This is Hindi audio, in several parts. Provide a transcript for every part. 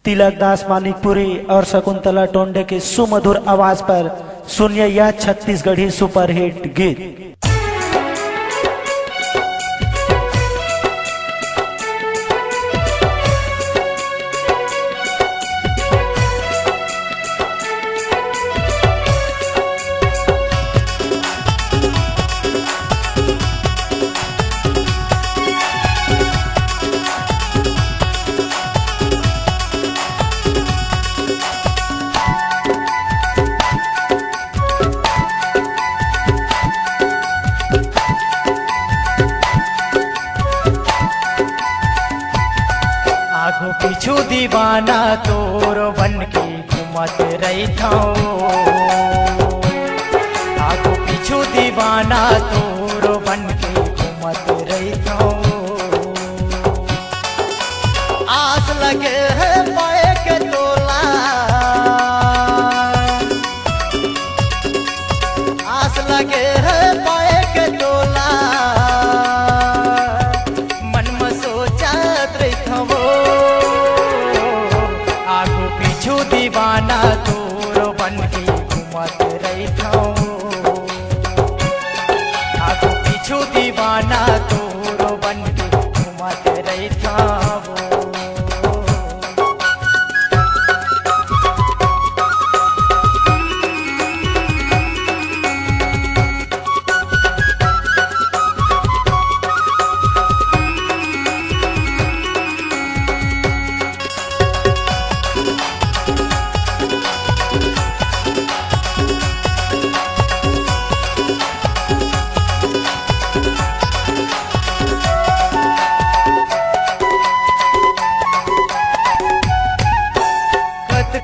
तिलक दास मानिकपुरी और शकुंतला टोंडे की सुमधुर आवाज पर सुनिए यह छत्तीसगढ़ी सुपरहिट गीत। आगो पीछू दीवाना तोर बन के घूमत रहता आगो पीछू दीवाना तोर बन के घूमत रहता आस लगे है पाए के तोला आस लगे है पाए के तोला मन में सोचत रहता दीवाना तोर बन के घूमत रहता आगो पीछू दीवाना तोर बन के घूमत रहता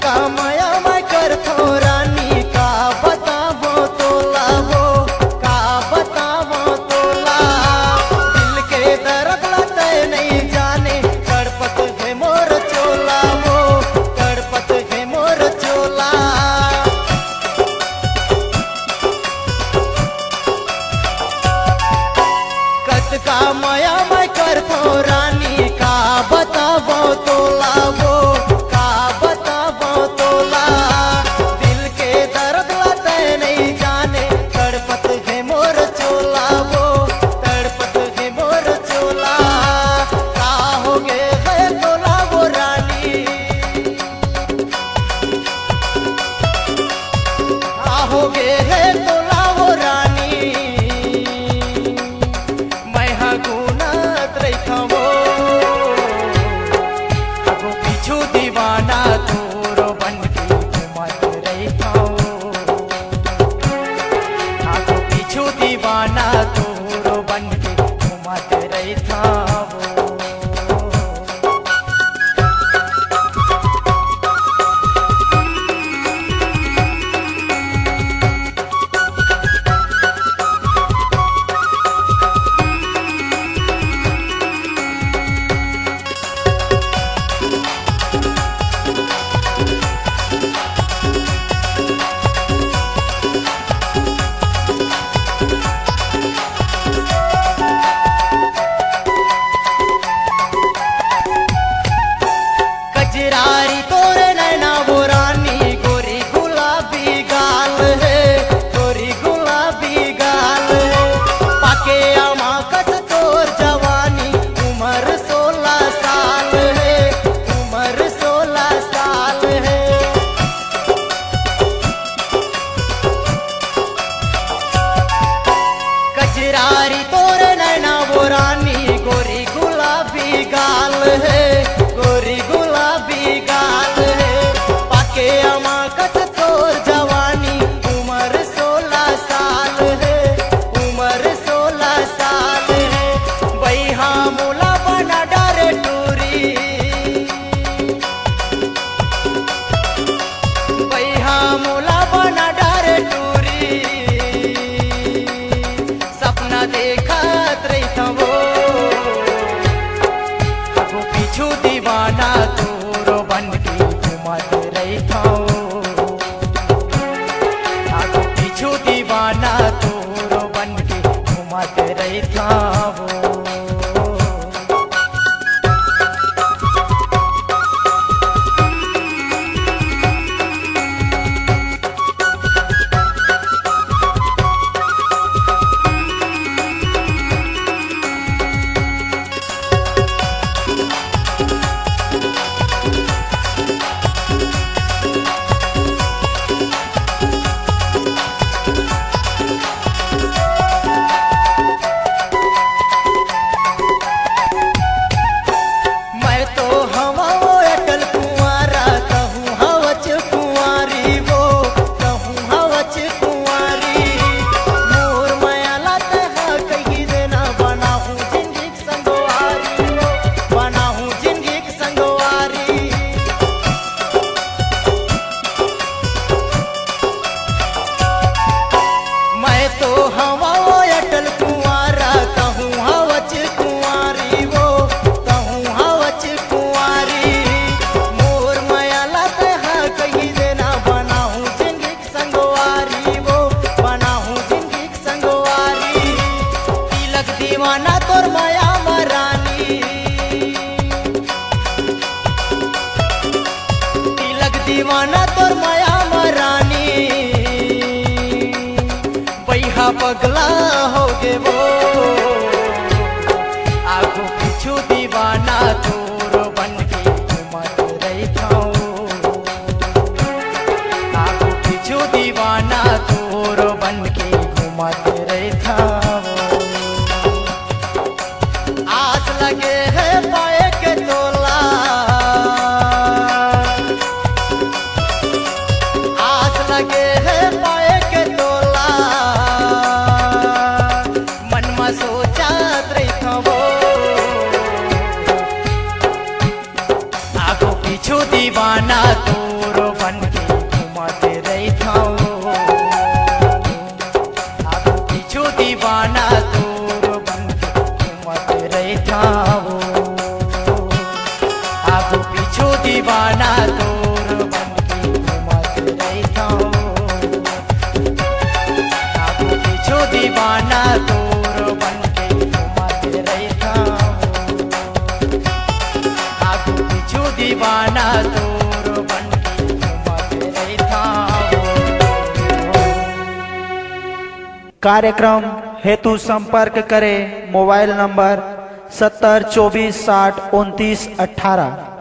का माया मैं करथो रानी का बतावो तोला वो का बतावो तोला दिल के दर्द लते नहीं जाने तड़पत है मोर चोला वो तड़पत है मोर चोला कत का माया मैं करथो रानी का बतावो तोला वो हो गए है तोला वो रानी मैं हगुनत रहता वो आगो पीछू दीवाना तोरो बन के घूमत रहता आगो पीछू दीवाना तोरो बन के घूमत रहता कजरारी तोरे नैना वो रानी गोरी गुलाबी गाल है गोरी गुलाबी गाल है पाके आमा कस तोर जवानी उम्र 16 साल है उम्र 16 साल है कजरारी तोरे नैना वो रानी गोरी गुलाबी गाल है गोरी गुलाबी गाल है पाके अमा कस तोर जवानी उम्र 16 साल है उम्र 16 साल है बैहा मोला बना डरे टूरी बैहा मोला बना डरे टूरी सपना देखत रहता वो आगो पीछू दीवाना तोरो बन के दीवाना तोर माया मरानी बैहा पगला हो गे वो आगू पीछू दीवाना तोर बन के घूमत रही आगू पीछू दीवाना तोर बन के घूमत रही आस लगे है पाए के तोला आस लगे है पाए के तोला मन में सोचत रही वो आगो पीछू दीवाना तोर बन के घूमत रही आगो पीछू दीवाना तोर बन के घूमत रही आगो पीछू दीवाना तोर बन के घूमत रही आगो पीछू दीवाना तोर बन के घूमत रही आगो पीछू दीवाना तोर बन के घूमत रही कार्यक्रम हेतु संपर्क करें मोबाइल नंबर 70 24 60 29 18।